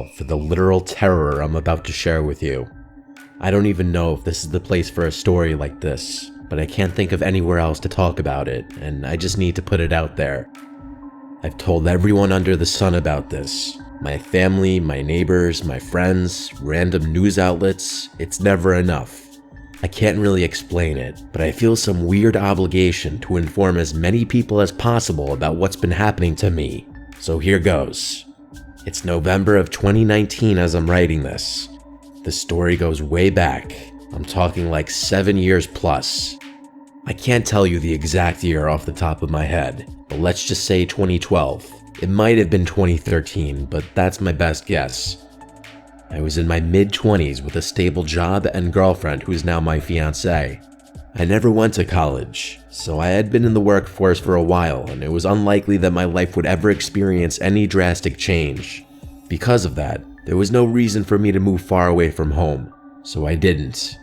myself for the literal terror I'm about to share with you. I don't even know if this is the place for a story like this, but I can't think of anywhere else to talk about it, and I just need to put it out there. I've told everyone under the sun about this. My family, my neighbors, my friends, random news outlets. It's never enough. I can't really explain it, but I feel some weird obligation to inform as many people as possible about what's been happening to me. So here goes. It's November of 2019 as I'm writing this. The story goes way back. I'm talking like 7 years plus. I can't tell you the exact year off the top of my head, but let's just say 2012. It might have been 2013, but that's my best guess. I was in my mid-20s with a stable job and girlfriend who's now my fiancée. I never went to college, so I had been in the workforce for a while, and it was unlikely that my life would ever experience any drastic change. Because of that, there was no reason for me to move far away from home, so I didn't.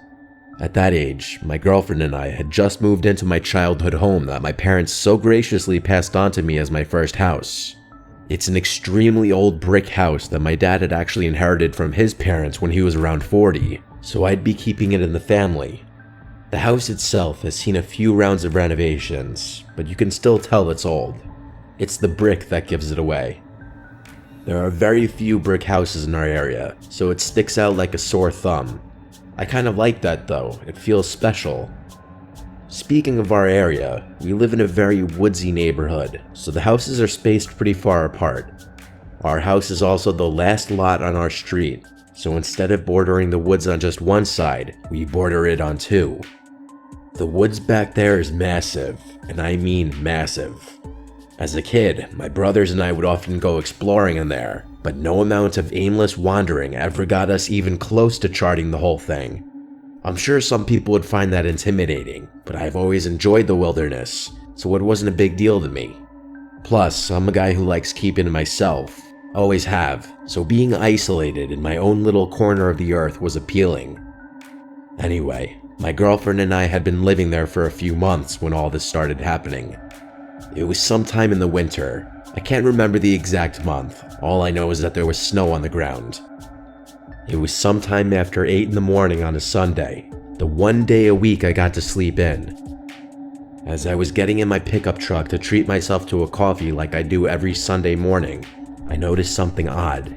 At that age, my girlfriend and I had just moved into my childhood home that my parents so graciously passed on to me as my first house. It's an extremely old brick house that my dad had actually inherited from his parents when he was around 40, so I'd be keeping it in the family. The house itself has seen a few rounds of renovations, but you can still tell it's old. It's the brick that gives it away. There are very few brick houses in our area, so it sticks out like a sore thumb. I kind of like that though, it feels special. Speaking of our area, we live in a very woodsy neighborhood, so the houses are spaced pretty far apart. Our house is also the last lot on our street, so instead of bordering the woods on just one side, we border it on two. The woods back there is massive, and I mean massive. As a kid, my brothers and I would often go exploring in there, but no amount of aimless wandering ever got us even close to charting the whole thing. I'm sure some people would find that intimidating, but I've always enjoyed the wilderness, so it wasn't a big deal to me. Plus, I'm a guy who likes keeping to myself. Always have, so being isolated in my own little corner of the earth was appealing. Anyway, my girlfriend and I had been living there for a few months when all this started happening. It was sometime in the winter. I can't remember the exact month, all I know is that there was snow on the ground. It was sometime after 8 in the morning on a Sunday, the one day a week I got to sleep in. As I was getting in my pickup truck to treat myself to a coffee like I do every Sunday morning, I noticed something odd.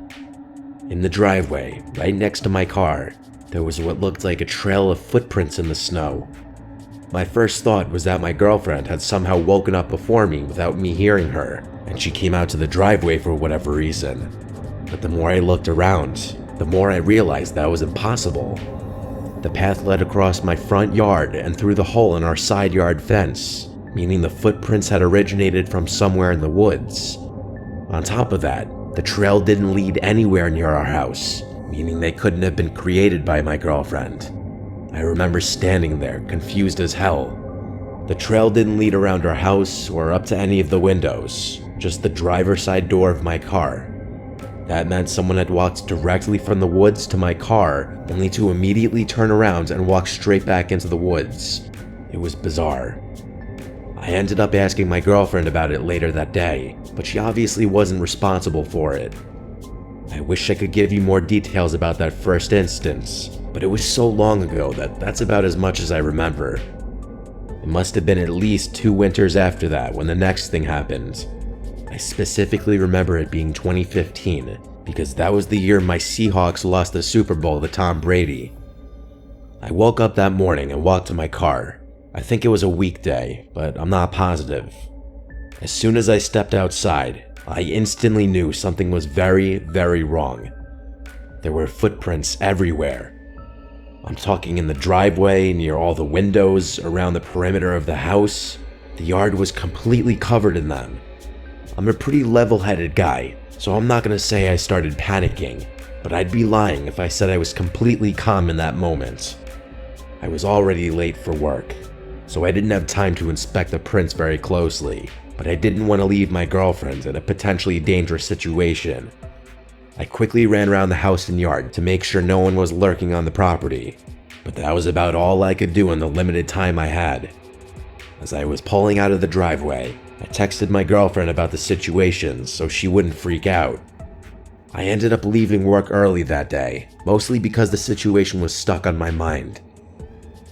In the driveway, right next to my car, there was what looked like a trail of footprints in the snow. My first thought was that my girlfriend had somehow woken up before me without me hearing her, and she came out to the driveway for whatever reason. But the more I looked around, the more I realized that was impossible. The path led across my front yard and through the hole in our side yard fence, meaning the footprints had originated from somewhere in the woods. On top of that, the trail didn't lead anywhere near our house, meaning they couldn't have been created by my girlfriend. I remember standing there, confused as hell. The trail didn't lead around our house or up to any of the windows, just the driver's side door of my car. That meant someone had walked directly from the woods to my car, only to immediately turn around and walk straight back into the woods. It was bizarre. I ended up asking my girlfriend about it later that day, but she obviously wasn't responsible for it. I wish I could give you more details about that first instance, but it was so long ago that that's about as much as I remember. It must have been at least 2 winters after that when the next thing happened. I specifically remember it being 2015 because that was the year my Seahawks lost the Super Bowl to Tom Brady. I woke up that morning and walked to my car. I think it was a weekday, but I'm not positive. As soon as I stepped outside, I instantly knew something was very, very wrong. There were footprints everywhere. I'm talking in the driveway, near all the windows, around the perimeter of the house. The yard was completely covered in them. I'm a pretty level-headed guy, so I'm not gonna say I started panicking, but I'd be lying if I said I was completely calm in that moment. I was already late for work, so I didn't have time to inspect the prints very closely, but I didn't want to leave my girlfriend in a potentially dangerous situation. I quickly ran around the house and yard to make sure no one was lurking on the property, but that was about all I could do in the limited time I had. As I was pulling out of the driveway, I texted my girlfriend about the situation so she wouldn't freak out. I ended up leaving work early that day, mostly because the situation was stuck on my mind.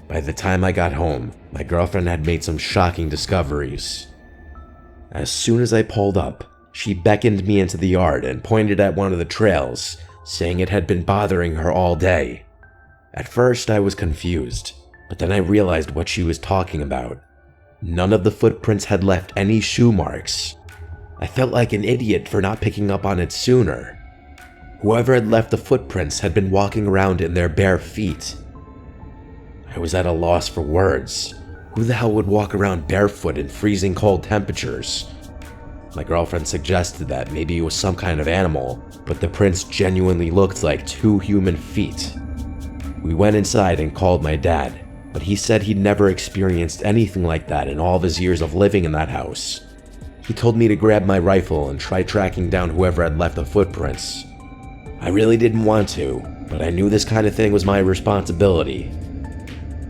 By the time I got home, my girlfriend had made some shocking discoveries. As soon as I pulled up, she beckoned me into the yard and pointed at one of the trails, saying it had been bothering her all day. At first, I was confused, but then I realized what she was talking about. None of the footprints had left any shoe marks. I felt like an idiot for not picking up on it sooner. Whoever had left the footprints had been walking around in their bare feet. I was at a loss for words. Who the hell would walk around barefoot in freezing cold temperatures? My girlfriend suggested that maybe it was some kind of animal, but the prints genuinely looked like 2 human feet. We went inside and called my dad, but he said he'd never experienced anything like that in all of his years of living in that house. He told me to grab my rifle and try tracking down whoever had left the footprints. I really didn't want to, but I knew this kind of thing was my responsibility.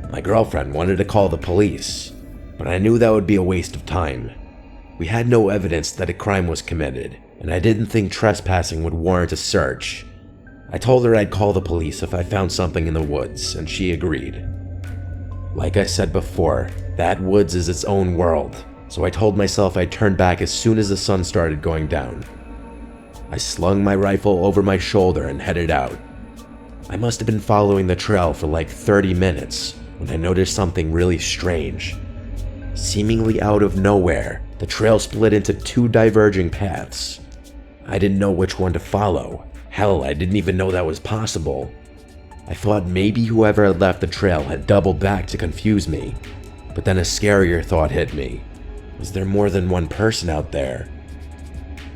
My girlfriend wanted to call the police, but I knew that would be a waste of time. We had no evidence that a crime was committed, and I didn't think trespassing would warrant a search. I told her I'd call the police if I found something in the woods, and she agreed. Like I said before, that woods is its own world, so I told myself I'd turn back as soon as the sun started going down. I slung my rifle over my shoulder and headed out. I must have been following the trail for like 30 minutes when I noticed something really strange. Seemingly out of nowhere, the trail split into 2 diverging paths. I didn't know which one to follow. Hell, I didn't even know that was possible. I thought maybe whoever had left the trail had doubled back to confuse me, but then a scarier thought hit me. Was there more than one person out there?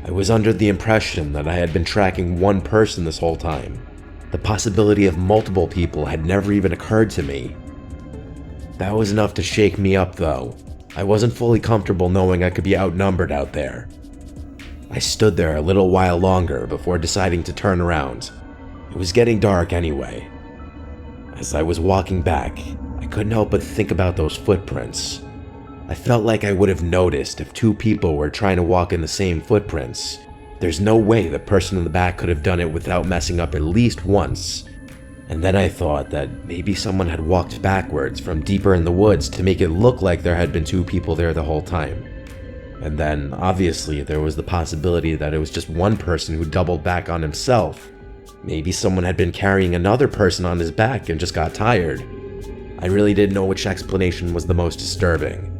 I was under the impression that I had been tracking one person this whole time. The possibility of multiple people had never even occurred to me. That was enough to shake me up though. I wasn't fully comfortable knowing I could be outnumbered out there. I stood there a little while longer before deciding to turn around. It was getting dark anyway. As I was walking back, I couldn't help but think about those footprints. I felt like I would have noticed if 2 people were trying to walk in the same footprints. There's no way the person in the back could have done it without messing up at least once. And then I thought that maybe someone had walked backwards from deeper in the woods to make it look like there had been 2 people there the whole time. And then, obviously, there was the possibility that it was just one person who doubled back on himself. Maybe someone had been carrying another person on his back and just got tired. I really didn't know which explanation was the most disturbing.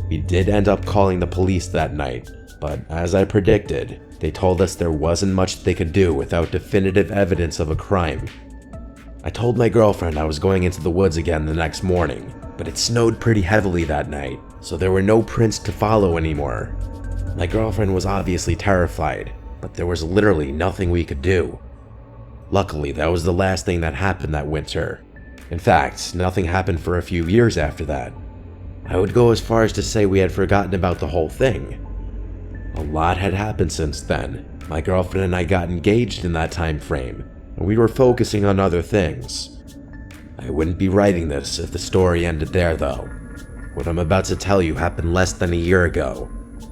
We did end up calling the police that night, but as I predicted, they told us there wasn't much they could do without definitive evidence of a crime. I told my girlfriend I was going into the woods again the next morning, but it snowed pretty heavily that night, so there were no prints to follow anymore. My girlfriend was obviously terrified, but there was literally nothing we could do. Luckily, that was the last thing that happened that winter. In fact, nothing happened for a few years after that. I would go as far as to say we had forgotten about the whole thing. A lot had happened since then. My girlfriend and I got engaged in that time frame, and we were focusing on other things. I wouldn't be writing this if the story ended there though. What I'm about to tell you happened less than a year ago.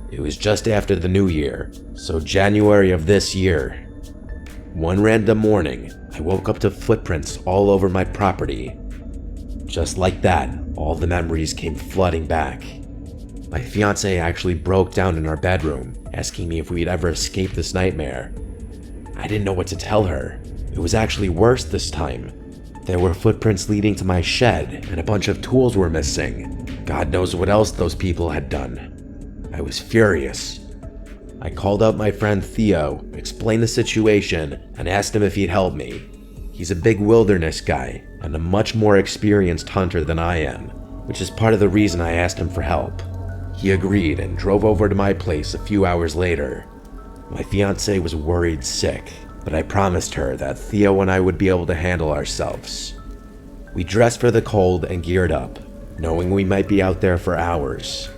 It was just after the new year, so January of this year. One random morning, I woke up to footprints all over my property. Just like that, all the memories came flooding back. My fiancée actually broke down in our bedroom, asking me if we'd ever escape this nightmare. I didn't know what to tell her. It was actually worse this time. There were footprints leading to my shed, and a bunch of tools were missing. God knows what else those people had done. I was furious. I called up my friend Theo, explained the situation, and asked him if he'd help me. He's a big wilderness guy, and a much more experienced hunter than I am, which is part of the reason I asked him for help. He agreed and drove over to my place a few hours later. My fiancée was worried sick, but I promised her that Theo and I would be able to handle ourselves. We dressed for the cold and geared up, knowing we might be out there for hours.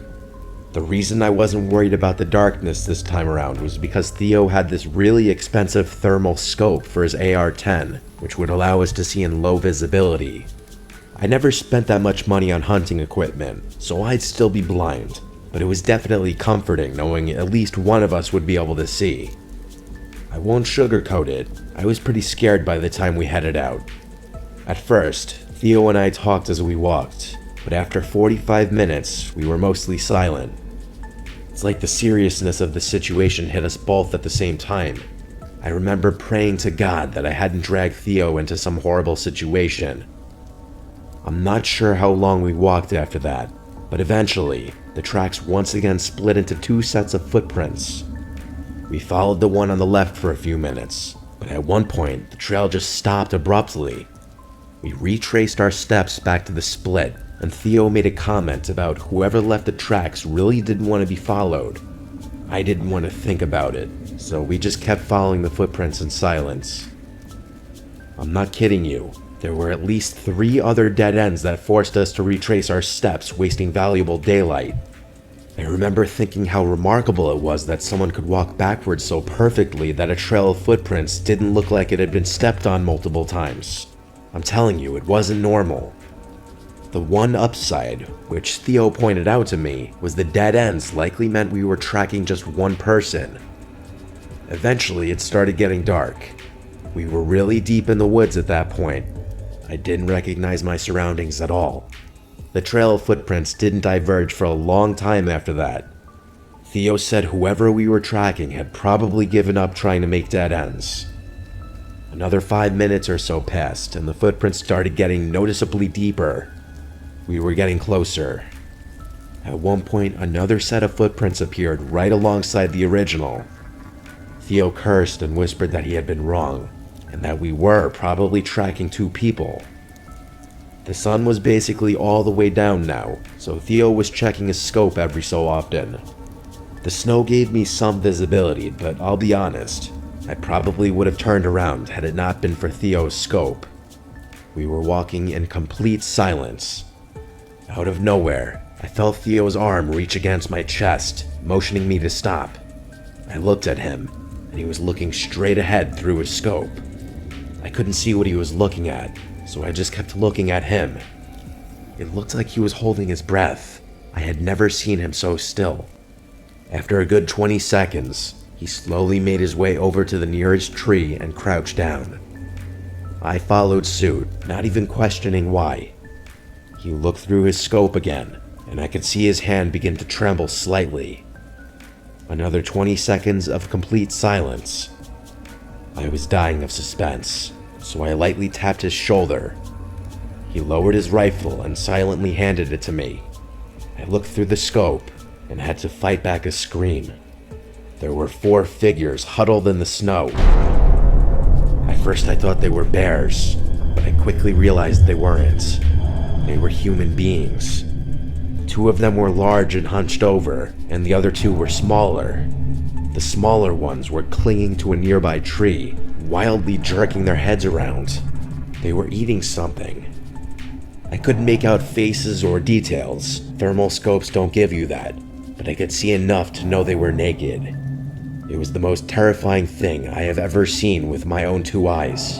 The reason I wasn't worried about the darkness this time around was because Theo had this really expensive thermal scope for his AR-10, which would allow us to see in low visibility. I never spent that much money on hunting equipment, so I'd still be blind, but it was definitely comforting knowing at least one of us would be able to see. I won't sugarcoat it, I was pretty scared by the time we headed out. At first, Theo and I talked as we walked, but after 45 minutes, we were mostly silent. It's like the seriousness of the situation hit us both at the same time. I remember praying to God that I hadn't dragged Theo into some horrible situation. I'm not sure how long we walked after that, but eventually, the tracks once again split into two sets of footprints. We followed the one on the left for a few minutes, but at one point, the trail just stopped abruptly. We retraced our steps back to the split, and Theo made a comment about whoever left the tracks really didn't want to be followed. I didn't want to think about it, so we just kept following the footprints in silence. I'm not kidding you. There were at least 3 other dead ends that forced us to retrace our steps, wasting valuable daylight. I remember thinking how remarkable it was that someone could walk backwards so perfectly that a trail of footprints didn't look like it had been stepped on multiple times. I'm telling you, it wasn't normal. The one upside, which Theo pointed out to me, was the dead ends likely meant we were tracking just one person. Eventually, it started getting dark. We were really deep in the woods at that point. I didn't recognize my surroundings at all. The trail of footprints didn't diverge for a long time after that. Theo said whoever we were tracking had probably given up trying to make dead ends. Another 5 minutes or so passed, and the footprints started getting noticeably deeper. We were getting closer. At one point, another set of footprints appeared right alongside the original. Theo cursed and whispered that he had been wrong, and that we were probably tracking 2 people. The sun was basically all the way down now, so Theo was checking his scope every so often. The snow gave me some visibility, but I'll be honest, I probably would have turned around had it not been for Theo's scope. We were walking in complete silence. Out of nowhere, I felt Theo's arm reach against my chest, motioning me to stop. I looked at him, and he was looking straight ahead through his scope. I couldn't see what he was looking at, so I just kept looking at him. It looked like he was holding his breath. I had never seen him so still. After a good 20 seconds, he slowly made his way over to the nearest tree and crouched down. I followed suit, not even questioning why. He looked through his scope again, and I could see his hand begin to tremble slightly. Another 20 seconds of complete silence. I was dying of suspense, so I lightly tapped his shoulder. He lowered his rifle and silently handed it to me. I looked through the scope and had to fight back a scream. There were 4 figures huddled in the snow. At first I thought they were bears, but I quickly realized they weren't. They were human beings. 2 of them were large and hunched over, and the other 2 were smaller. The smaller ones were clinging to a nearby tree, wildly jerking their heads around. They were eating something. I couldn't make out faces or details. Thermal scopes don't give you that, but I could see enough to know they were naked. It was the most terrifying thing I have ever seen with my own 2 eyes.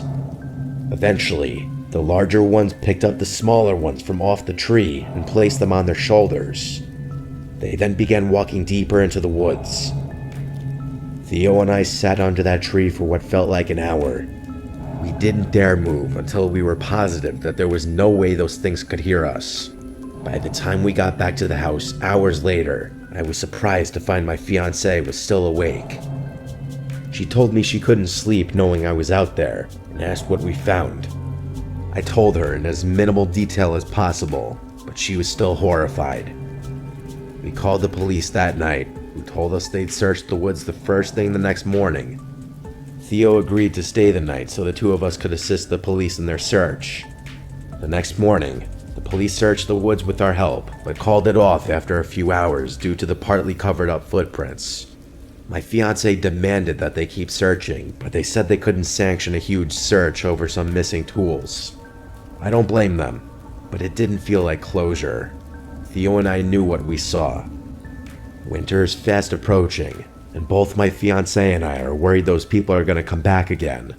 Eventually, the larger ones picked up the smaller ones from off the tree and placed them on their shoulders. They then began walking deeper into the woods. Theo and I sat under that tree for what felt like an hour. We didn't dare move until we were positive that there was no way those things could hear us. By the time we got back to the house hours later, I was surprised to find my fiancée was still awake. She told me she couldn't sleep knowing I was out there and asked what we found. I told her in as minimal detail as possible, but she was still horrified. We called the police that night, who told us they'd searched the woods the first thing the next morning. Theo agreed to stay the night so the 2 of us could assist the police in their search. The next morning, the police searched the woods with our help, but called it off after a few hours due to the partly covered up footprints. My fiancé demanded that they keep searching, but they said they couldn't sanction a huge search over some missing tools. I don't blame them, but it didn't feel like closure. Theo and I knew what we saw. Winter is fast approaching, and both my fiancé and I are worried those people are going to come back again.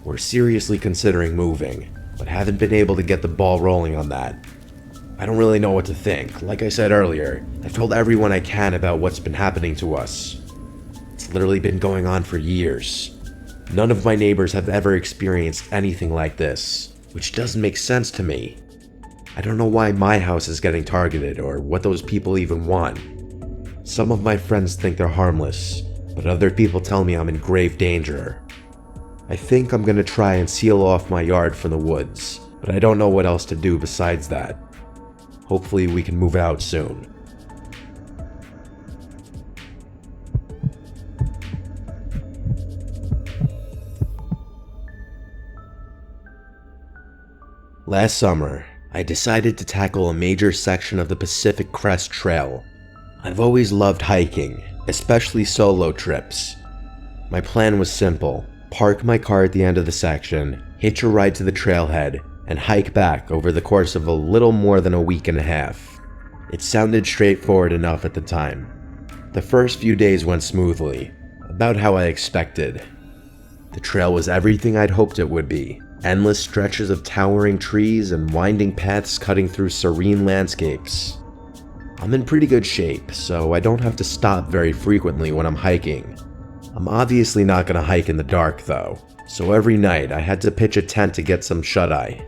We're seriously considering moving, but haven't been able to get the ball rolling on that. I don't really know what to think. Like I said earlier, I've told everyone I can about what's been happening to us. It's literally been going on for years. None of my neighbors have ever experienced anything like this, which doesn't make sense to me. I don't know why my house is getting targeted or what those people even want. Some of my friends think they're harmless, but other people tell me I'm in grave danger. I think I'm gonna try and seal off my yard from the woods, but I don't know what else to do besides that. Hopefully we can move out soon. Last summer, I decided to tackle a major section of the Pacific Crest Trail. I've always loved hiking, especially solo trips. My plan was simple: park my car at the end of the section, hitch a ride to the trailhead, and hike back over the course of a little more than a week and a half. It sounded straightforward enough at the time. The first few days went smoothly, about how I expected. The trail was everything I'd hoped it would be. Endless stretches of towering trees and winding paths cutting through serene landscapes. I'm in pretty good shape, so I don't have to stop very frequently when I'm hiking. I'm obviously not going to hike in the dark though, so every night I had to pitch a tent to get some shut-eye.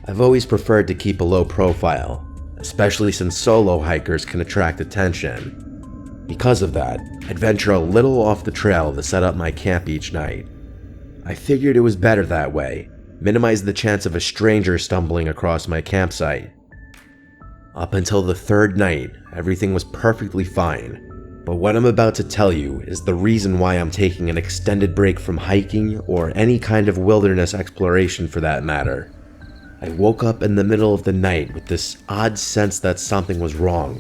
I've always preferred to keep a low profile, especially since solo hikers can attract attention. Because of that, I'd venture a little off the trail to set up my camp each night. I figured it was better that way, minimize the chance of a stranger stumbling across my campsite. Up until the third night, everything was perfectly fine, but what I'm about to tell you is the reason why I'm taking an extended break from hiking or any kind of wilderness exploration for that matter. I woke up in the middle of the night with this odd sense that something was wrong.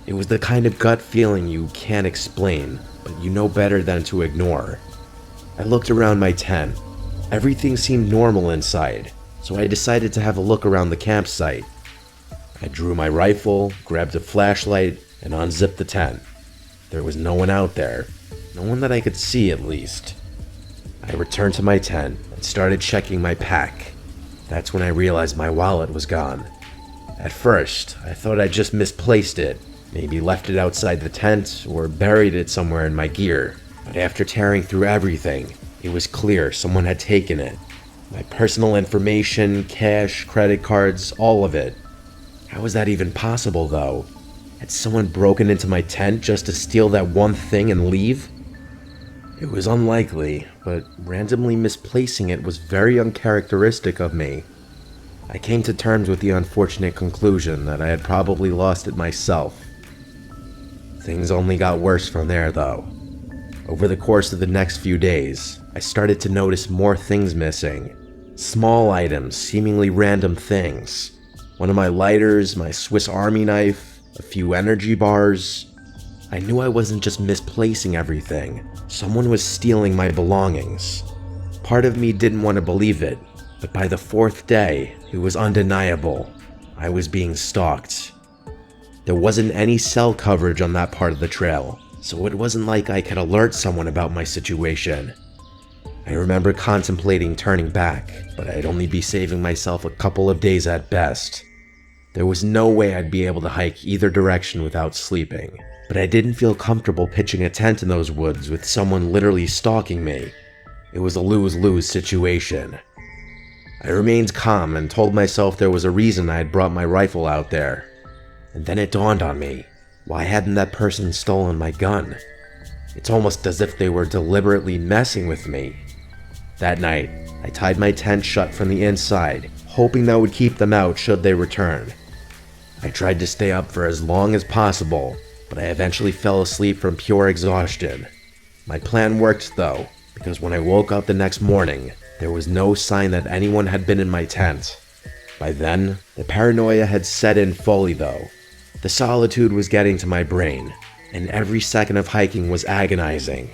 It was the kind of gut feeling you can't explain, but you know better than to ignore. I looked around my tent. Everything seemed normal inside, so I decided to have a look around the campsite. I drew my rifle, grabbed a flashlight, and unzipped the tent. There was no one out there, no one that I could see at least. I returned to my tent and started checking my pack. That's when I realized my wallet was gone. At first, I thought I'd just misplaced it, maybe left it outside the tent or buried it somewhere in my gear. But after tearing through everything, it was clear someone had taken it. My personal information, cash, credit cards, all of it. How was that even possible though? Had someone broken into my tent just to steal that one thing and leave? It was unlikely, but randomly misplacing it was very uncharacteristic of me. I came to terms with the unfortunate conclusion that I had probably lost it myself. Things only got worse from there though. Over the course of the next few days, I started to notice more things missing. Small items, seemingly random things. One of my lighters, my Swiss Army knife, a few energy bars. I knew I wasn't just misplacing everything. Someone was stealing my belongings. Part of me didn't want to believe it, but by the fourth day, it was undeniable. I was being stalked. There wasn't any cell coverage on that part of the trail, so it wasn't like I could alert someone about my situation. I remember contemplating turning back, but I'd only be saving myself a couple of days at best. There was no way I'd be able to hike either direction without sleeping, but I didn't feel comfortable pitching a tent in those woods with someone literally stalking me. It was a lose-lose situation. I remained calm and told myself there was a reason I had brought my rifle out there. And then it dawned on me. Why hadn't that person stolen my gun? It's almost as if they were deliberately messing with me. That night, I tied my tent shut from the inside, hoping that would keep them out should they return. I tried to stay up for as long as possible, but I eventually fell asleep from pure exhaustion. My plan worked though, because when I woke up the next morning, there was no sign that anyone had been in my tent. By then, the paranoia had set in fully though. The solitude was getting to my brain, and every second of hiking was agonizing.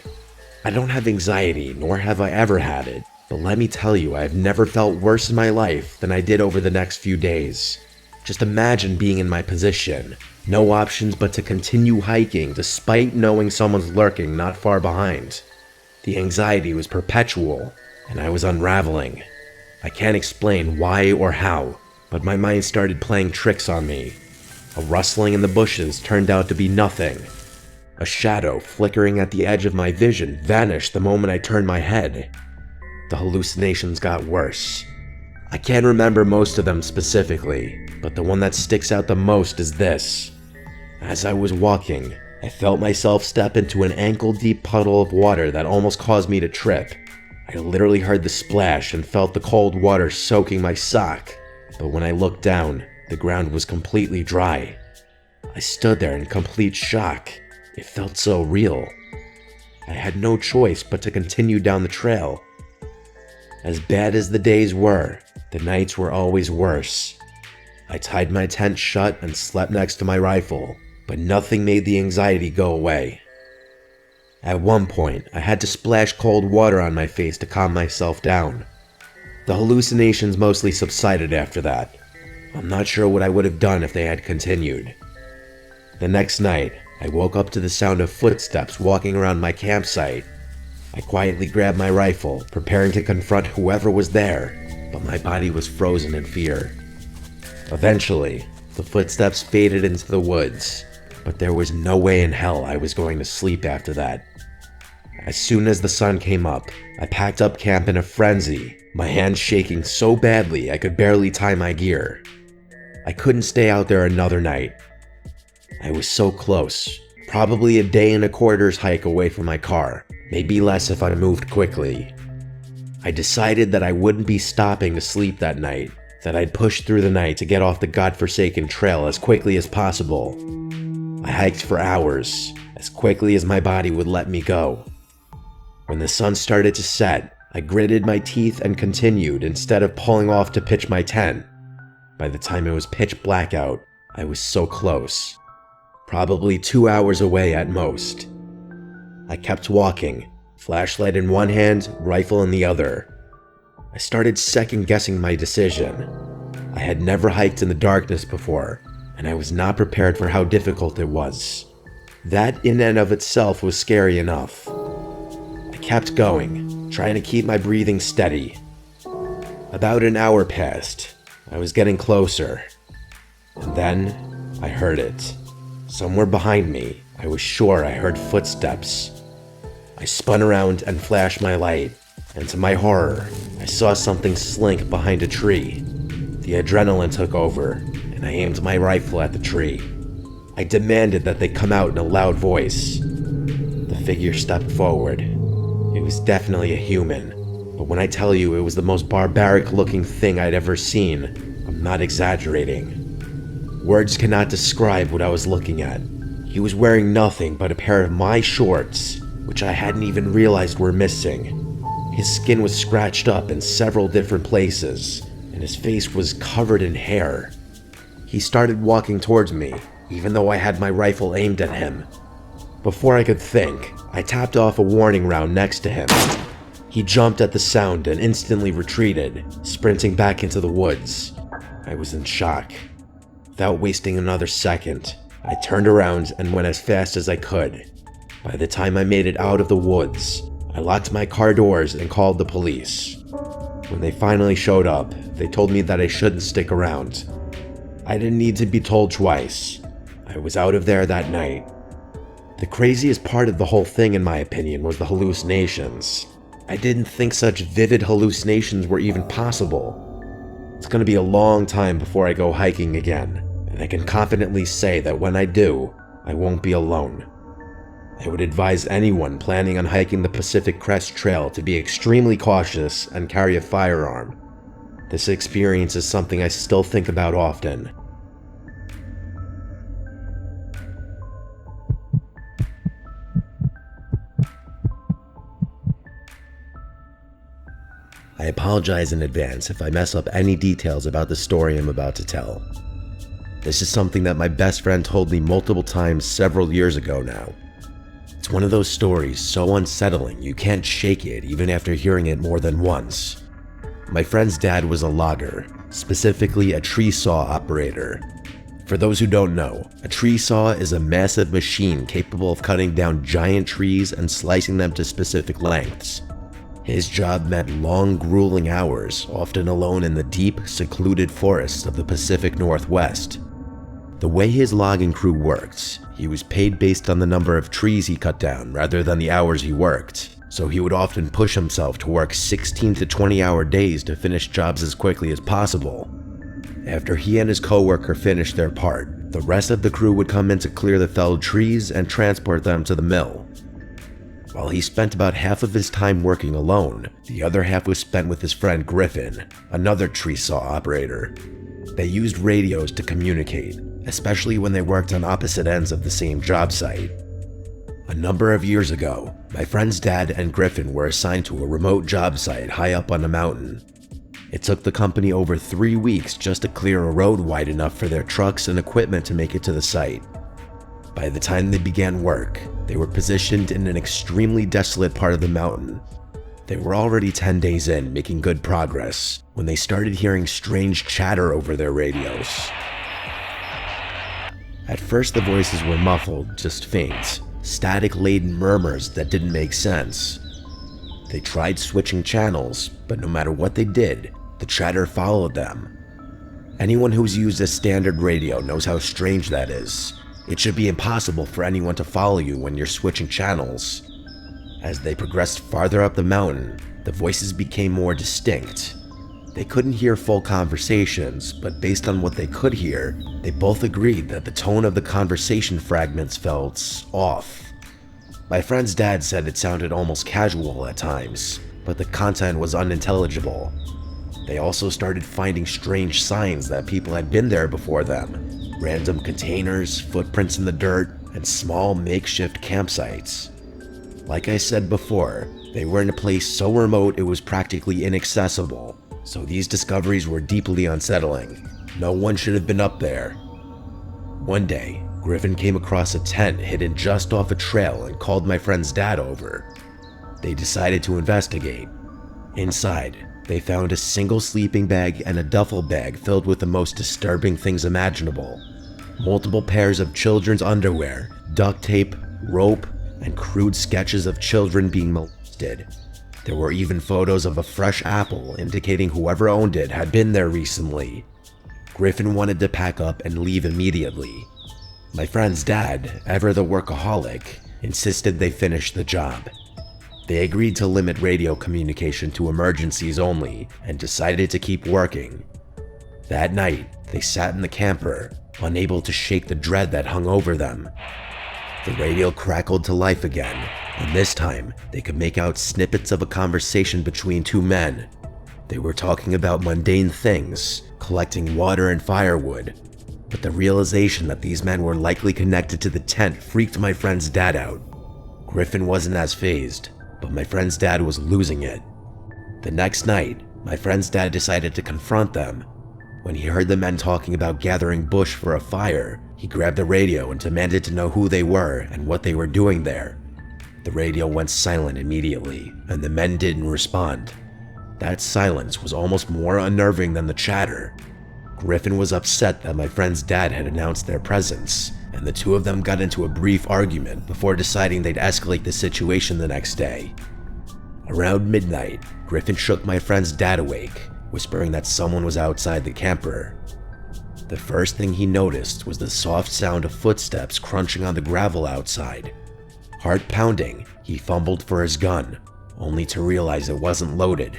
I don't have anxiety, nor have I ever had it, but let me tell you, I have never felt worse in my life than I did over the next few days. Just imagine being in my position. No options but to continue hiking despite knowing someone's lurking not far behind. The anxiety was perpetual, and I was unraveling. I can't explain why or how, but my mind started playing tricks on me. A rustling in the bushes turned out to be nothing. A shadow flickering at the edge of my vision vanished the moment I turned my head. The hallucinations got worse. I can't remember most of them specifically, but the one that sticks out the most is this. As I was walking, I felt myself step into an ankle-deep puddle of water that almost caused me to trip. I literally heard the splash and felt the cold water soaking my sock, but when I looked down, the ground was completely dry. I stood there in complete shock. It felt so real. I had no choice but to continue down the trail. As bad as the days were, the nights were always worse. I tied my tent shut and slept next to my rifle, but nothing made the anxiety go away. At one point, I had to splash cold water on my face to calm myself down. The hallucinations mostly subsided after that. I'm not sure what I would have done if they had continued. The next night, I woke up to the sound of footsteps walking around my campsite. I quietly grabbed my rifle, preparing to confront whoever was there, but my body was frozen in fear. Eventually, the footsteps faded into the woods, but there was no way in hell I was going to sleep after that. As soon as the sun came up, I packed up camp in a frenzy, my hands shaking so badly I could barely tie my gear. I couldn't stay out there another night. I was so close, probably a day and a quarter's hike away from my car, maybe less if I moved quickly. I decided that I wouldn't be stopping to sleep that night, that I'd push through the night to get off the godforsaken trail as quickly as possible. I hiked for hours, as quickly as my body would let me go. When the sun started to set, I gritted my teeth and continued instead of pulling off to pitch my tent. By the time it was pitch black out, I was so close. Probably 2 hours away at most. I kept walking, flashlight in one hand, rifle in the other. I started second-guessing my decision. I had never hiked in the darkness before, and I was not prepared for how difficult it was. That in and of itself was scary enough. I kept going, trying to keep my breathing steady. About an hour passed. I was getting closer. And then, I heard it. Somewhere behind me, I was sure I heard footsteps. I spun around and flashed my light, and to my horror, I saw something slink behind a tree. The adrenaline took over, and I aimed my rifle at the tree. I demanded that they come out in a loud voice. The figure stepped forward. It was definitely a human, but when I tell you it was the most barbaric-looking thing I'd ever seen, I'm not exaggerating. Words cannot describe what I was looking at. He was wearing nothing but a pair of my shorts, which I hadn't even realized were missing. His skin was scratched up in several different places, and his face was covered in hair. He started walking towards me, even though I had my rifle aimed at him. Before I could think, I tapped off a warning round next to him. He jumped at the sound and instantly retreated, sprinting back into the woods. I was in shock. Without wasting another second, I turned around and went as fast as I could. By the time I made it out of the woods, I locked my car doors and called the police. When they finally showed up, they told me that I shouldn't stick around. I didn't need to be told twice. I was out of there that night. The craziest part of the whole thing, in my opinion, was the hallucinations. I didn't think such vivid hallucinations were even possible. It's going to be a long time before I go hiking again, and I can confidently say that when I do, I won't be alone. I would advise anyone planning on hiking the Pacific Crest Trail to be extremely cautious and carry a firearm. This experience is something I still think about often. I apologize in advance if I mess up any details about the story I'm about to tell. This is something that my best friend told me multiple times several years ago now. It's one of those stories so unsettling you can't shake it even after hearing it more than once. My friend's dad was a logger, specifically a tree saw operator. For those who don't know, a tree saw is a massive machine capable of cutting down giant trees and slicing them to specific lengths. His job meant long, grueling hours, often alone in the deep, secluded forests of the Pacific Northwest. The way his logging crew worked, he was paid based on the number of trees he cut down rather than the hours he worked, so he would often push himself to work 16 to 20-hour days to finish jobs as quickly as possible. After he and his coworker finished their part, the rest of the crew would come in to clear the felled trees and transport them to the mill. While he spent about half of his time working alone, the other half was spent with his friend Griffin, another tree saw operator. They used radios to communicate, especially when they worked on opposite ends of the same job site. A number of years ago, my friend's dad and Griffin were assigned to a remote job site high up on a mountain. It took the company over 3 weeks just to clear a road wide enough for their trucks and equipment to make it to the site. By the time they began work, they were positioned in an extremely desolate part of the mountain. They were already 10 days in, making good progress, when they started hearing strange chatter over their radios. At first the voices were muffled, just faint, static-laden murmurs that didn't make sense. They tried switching channels, but no matter what they did, the chatter followed them. Anyone who's used a standard radio knows how strange that is. It should be impossible for anyone to follow you when you're switching channels. As they progressed farther up the mountain, the voices became more distinct. They couldn't hear full conversations, but based on what they could hear, they both agreed that the tone of the conversation fragments felt off. My friend's dad said it sounded almost casual at times, but the content was unintelligible. They also started finding strange signs that people had been there before them. Random containers, footprints in the dirt, and small makeshift campsites. Like I said before, they were in a place so remote it was practically inaccessible, so these discoveries were deeply unsettling. No one should have been up there. One day, Griffin came across a tent hidden just off a trail and called my friend's dad over. They decided to investigate. Inside, they found a single sleeping bag and a duffel bag filled with the most disturbing things imaginable. Multiple pairs of children's underwear, duct tape, rope, and crude sketches of children being molested. There were even photos of a fresh apple indicating whoever owned it had been there recently. Griffin wanted to pack up and leave immediately. My friend's dad, ever the workaholic, insisted they finish the job. They agreed to limit radio communication to emergencies only and decided to keep working. That night, they sat in the camper, unable to shake the dread that hung over them. The radio crackled to life again, and this time, they could make out snippets of a conversation between two men. They were talking about mundane things, collecting water and firewood, but the realization that these men were likely connected to the tent freaked my friend's dad out. Griffin wasn't as fazed, but my friend's dad was losing it. The next night, my friend's dad decided to confront them. When he heard the men talking about gathering bush for a fire, he grabbed the radio and demanded to know who they were and what they were doing there. The radio went silent immediately, and the men didn't respond. That silence was almost more unnerving than the chatter. Griffin was upset that my friend's dad had announced their presence, and the two of them got into a brief argument before deciding they'd escalate the situation the next day. Around midnight, Griffin shook my friend's dad awake, whispering that someone was outside the camper. The first thing he noticed was the soft sound of footsteps crunching on the gravel outside. Heart pounding, he fumbled for his gun, only to realize it wasn't loaded.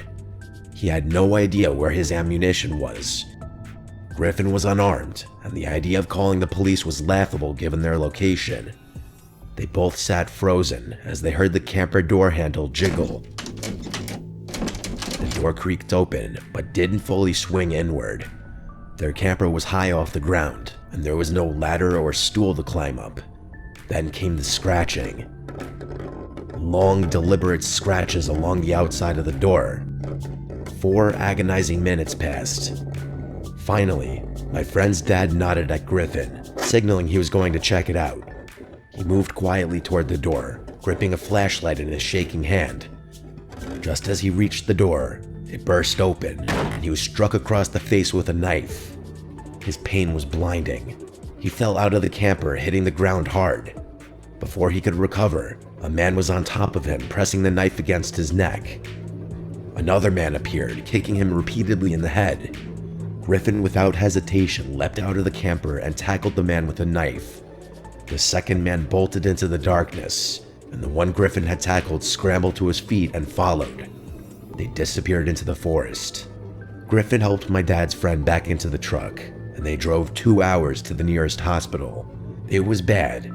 He had no idea where his ammunition was. Griffin was unarmed, and the idea of calling the police was laughable given their location. They both sat frozen as they heard the camper door handle jiggle. The door creaked open, but didn't fully swing inward. Their camper was high off the ground, and there was no ladder or stool to climb up. Then came the scratching. Long, deliberate scratches along the outside of the door. 4 agonizing minutes passed. Finally, my friend's dad nodded at Griffin, signaling he was going to check it out. He moved quietly toward the door, gripping a flashlight in his shaking hand. Just as he reached the door, it burst open, and he was struck across the face with a knife. His pain was blinding. He fell out of the camper, hitting the ground hard. Before he could recover, a man was on top of him, pressing the knife against his neck. Another man appeared, kicking him repeatedly in the head. Griffin, without hesitation, leapt out of the camper and tackled the man with a knife. The second man bolted into the darkness, and the one Griffin had tackled scrambled to his feet and followed. They disappeared into the forest. Griffin helped my dad's friend back into the truck, and they drove 2 hours to the nearest hospital. It was bad.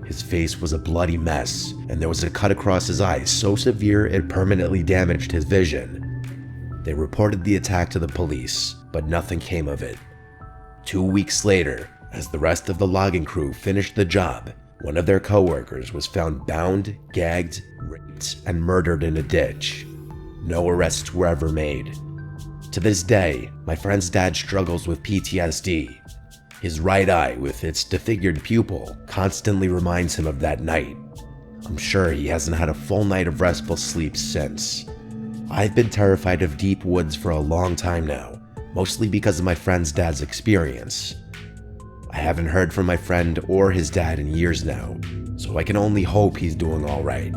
His face was a bloody mess, and there was a cut across his eye so severe it permanently damaged his vision. They reported the attack to the police, but nothing came of it. 2 weeks later, as the rest of the logging crew finished the job, one of their coworkers was found bound, gagged, raped, and murdered in a ditch. No arrests were ever made. To this day, my friend's dad struggles with PTSD. His right eye, with its disfigured pupil, constantly reminds him of that night. I'm sure he hasn't had a full night of restful sleep since. I've been terrified of deep woods for a long time now, mostly because of my friend's dad's experience. I haven't heard from my friend or his dad in years now, so I can only hope he's doing all right.